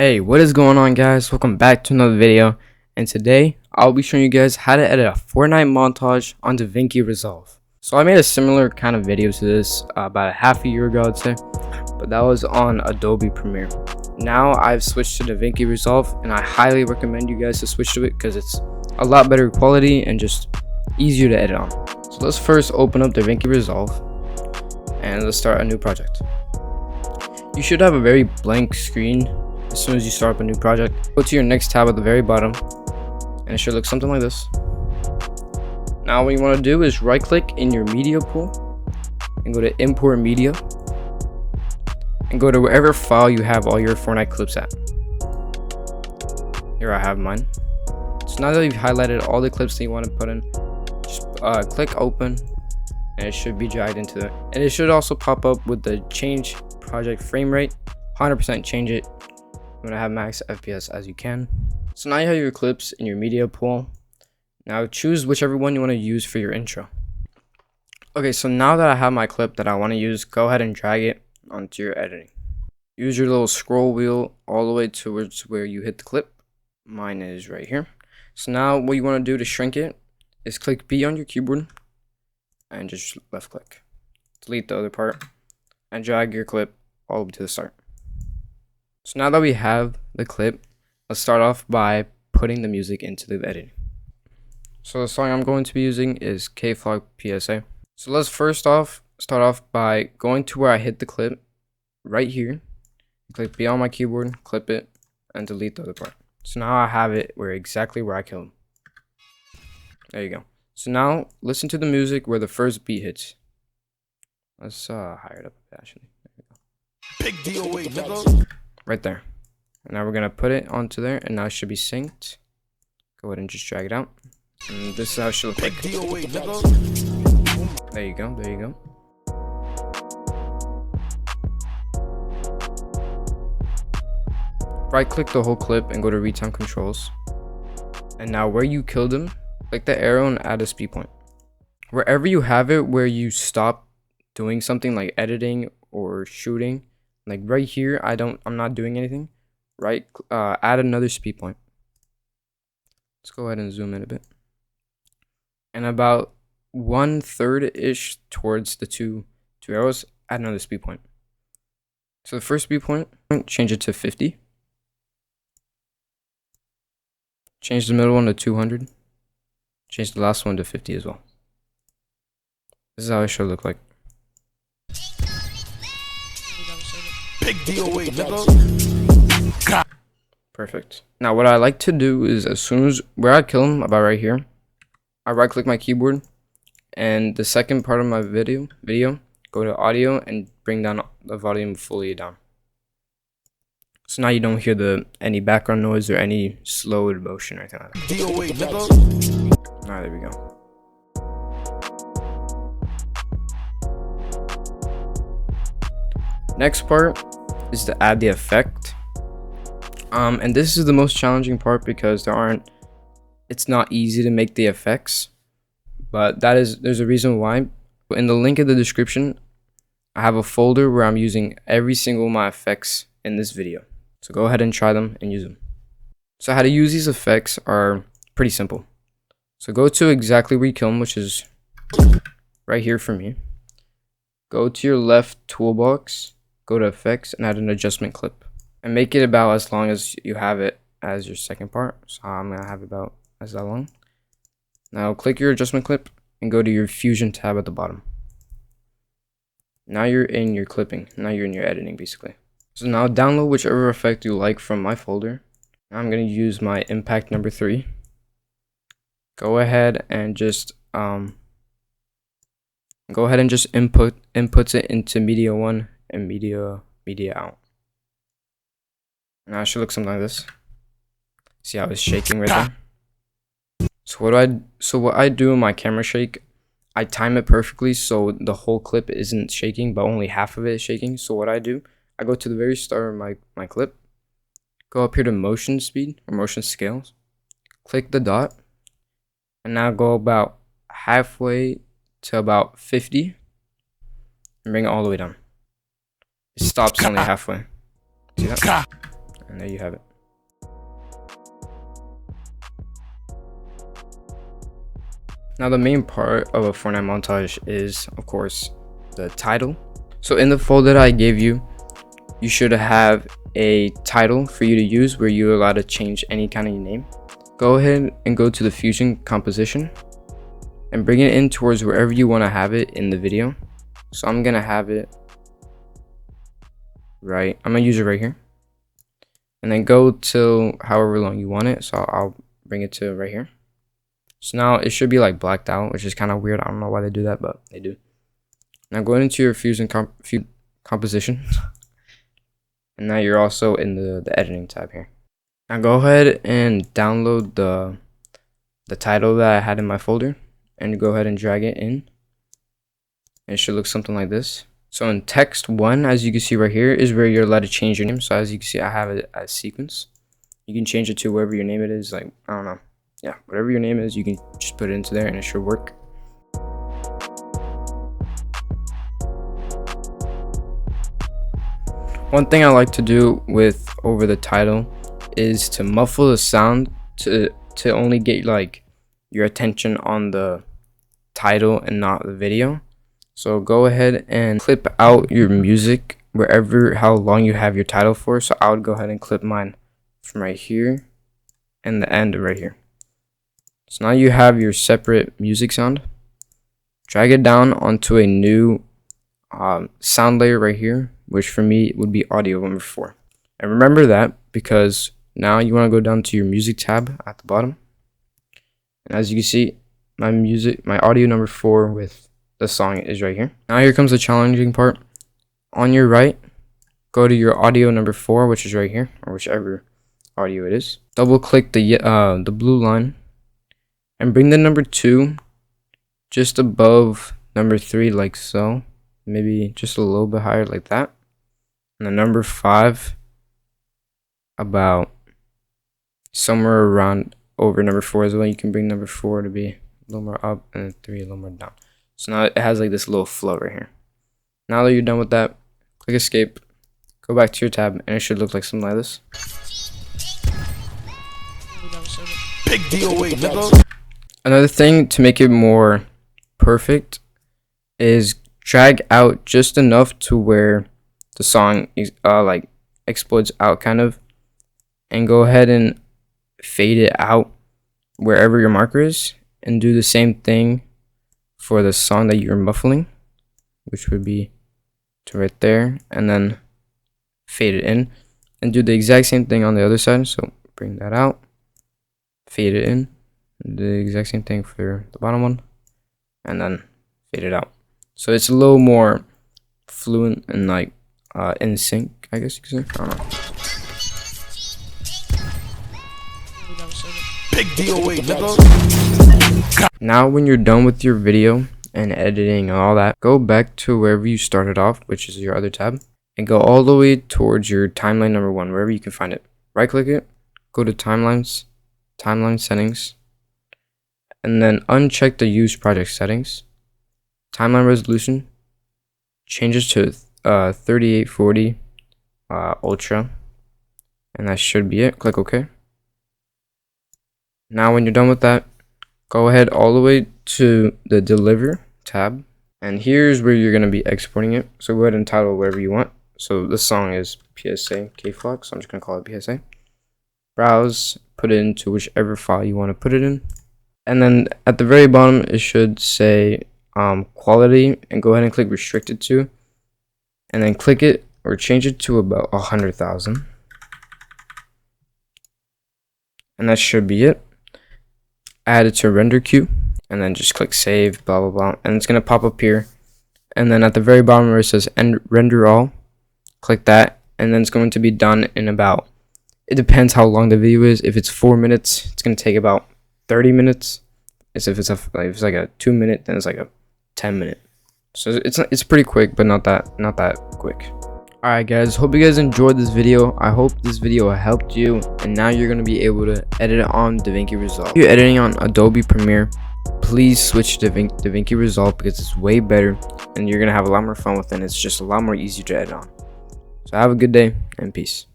Hey, what is going on, guys? Welcome back to another video, and today I'll be showing you guys how to edit a Fortnite montage on Davinci Resolve. So I made a similar kind of video to this about a half a year ago, I'd say, but that was on Adobe Premiere. Now I've switched to Davinci Resolve, and I highly recommend you guys to switch to it because it's a lot better quality and just easier to edit on. So let's first open up Davinci Resolve and let's start a new project. You should have a very blank screen as soon as you start up a new project. Go to your next tab at the very bottom and it should look something like this. Now what you want to do is right click in your media pool and go to import media and go to wherever file you have all your Fortnite clips at. Here I have mine. So now that you've highlighted all the clips that you want to put in, just click open and it should be dragged into it. And it should also pop up with the change project frame rate. 100% change it. I'm gonna have max FPS as you can. So now you have your clips in your media pool. Now choose whichever one you want to use for your intro. Okay, so now that I have my clip that I want to use, go ahead and drag it onto your editing. Use your little scroll wheel all the way towards where you hit the clip. Mine is right here. So now what you want to do to shrink it is click B on your keyboard and just left click. Delete the other part and drag your clip all the way to the start. So now that we have the clip, let's start off by putting the music into the editing. So the song I'm going to be using is K-Flock PSA. So let's first off start off by going to where I hit the clip right here. Click B on my keyboard, clip it, and delete the other part. So now I have it exactly where I killed him. There you go. So now listen to the music where the first beat hits. Let's higher it up a bit actually. There you go. Big DOA, nigga. Right there. And now we're gonna put it onto there, and now it should be synced. Go ahead and just drag it out. And this is how it should look like. There you go, there you go. Right click the whole clip and go to retime controls. And now where you killed him, click the arrow and add a speed point. Wherever you have it where you stop doing something like editing or shooting, like right here, I'm not doing anything. Right, add another speed point. Let's go ahead and zoom in a bit. And about 1/3 ish towards the two arrows, add another speed point. So the first speed point, change it to 50. Change the middle one to 200. Change the last one to 50 as well. This is how it should look like. Big DOA, nigga. Perfect. Now what I like to do is as soon as where I kill him, about right here, I right click my keyboard and the second part of my video, go to audio and bring down the volume fully down. So now you don't hear any background noise or any slowed motion or anything like that. DOA, nigga. Alright, there we go. Next part is to add the effect. And this is the most challenging part because it's not easy to make the effects, but there's a reason why. In the link in the description, I have a folder where I'm using every single of my effects in this video. So go ahead and try them and use them. So how to use these effects are pretty simple. So go to exactly where you kill them, which is right here for me. Go to your left toolbox, go to effects and add an adjustment clip. And make it about as long as you have it as your second part. So I'm gonna have about as that long. Now click your adjustment clip and go to your fusion tab at the bottom. Now you're in your clipping. Now you're in your editing basically. So now download whichever effect you like from my folder. Now I'm gonna use my impact number 3. Go ahead and just inputs it into media 1 and media out. Now it should look something like this. See how it's shaking right there? So what I do in my camera shake, I time it perfectly so the whole clip isn't shaking, but only half of it is shaking. So what I do, I go to the very start of my clip, go up here to motion speed or motion scales, click the dot, and now go about halfway to about 50 and bring it all the way down. It stops only halfway. See that? And there you have it. Now the main part of a Fortnite montage is, of course, the title. So in the folder that I gave you, you should have a title for you to use where you're allowed to change any kind of name. Go ahead and go to the Fusion composition and bring it in towards wherever you want to have it in the video. So I'm gonna have it right, I'm gonna use it right here, and then go to however long you want it. So I'll bring it to right here. So now it should be like blacked out, which is kind of weird. I don't know why they do that, but they do. Now go into your Fusion composition, and now you're also in the editing tab here. Now go ahead and download the title that I had in my folder, and go ahead and drag it in. And it should look something like this. So in text 1, as you can see right here, is where you're allowed to change your name. So as you can see, I have it as sequence. You can change it to whatever your name it is, like, I don't know. Yeah, whatever your name is, you can just put it into there and it should work. One thing I like to do with over the title is to muffle the sound to only get like your attention on the title and not the video. So go ahead and clip out your music wherever, how long you have your title for. So I would go ahead and clip mine from right here and the end right here. So now you have your separate music sound. Drag it down onto a new sound layer right here, which for me would be audio number 4. And remember that because now you want to go down to your music tab at the bottom. And as you can see, my audio number 4 with the song is right here. Now here comes the challenging part. On your right, go to your audio number 4, which is right here, or whichever audio it is. Double click the blue line and bring the number 2 just above number 3, like so. Maybe just a little bit higher, like that. And the number 5 about somewhere around over number 4 as well. You can bring number 4 to be a little more up and 3 a little more down. So now it has like this little flow right here. Now that you're done with that, click escape, go back to your tab, and it should look like something like this. Big DOA, nigga. Another thing to make it more perfect is drag out just enough to where the song is like explodes out kind of, and go ahead and fade it out wherever your marker is, and do the same thing for the song that you're muffling, which would be to right there, and then fade it in, and do the exact same thing on the other side. So bring that out, fade it in, do the exact same thing for the bottom one, and then fade it out. So it's a little more fluent and like in sync, I guess you could say. I don't know. Big DOA, nigga. Now when you're done with your video and editing and all that, go back to wherever you started off, which is your other tab, and go all the way towards your timeline number 1, wherever you can find it. Right click it, go to timelines, timeline settings, and then uncheck the use project settings. Timeline resolution, changes to 3840 ultra, and that should be it. Click OK. Now when you're done with that, go ahead all the way to the deliver tab, and here's where you're going to be exporting it. So go ahead and title whatever you want. So this song is PSA K-Flock, so I'm just going to call it PSA. Browse, put it into whichever file you want to put it in, and then at the very bottom it should say quality, and go ahead and click restricted to, and then click it or change it to about 100,000, and that should be it. Add it to render queue, and then just click save, blah blah blah, and it's gonna pop up here. And then at the very bottom where it says end render all, click that, and then it's going to be done in about, it depends how long the video is. If it's 4 minutes, it's gonna take about 30 minutes. If it's like a 2 minute, then it's like a 10 minute. So it's pretty quick, but not that quick. Alright guys, hope you guys enjoyed this video. I hope this video helped you, and now you're going to be able to edit it on Davinci Resolve. If you're editing on Adobe Premiere, please switch to Davinci Resolve because it's way better and you're going to have a lot more fun with it, and it's just a lot more easier to edit on. So have a good day and peace.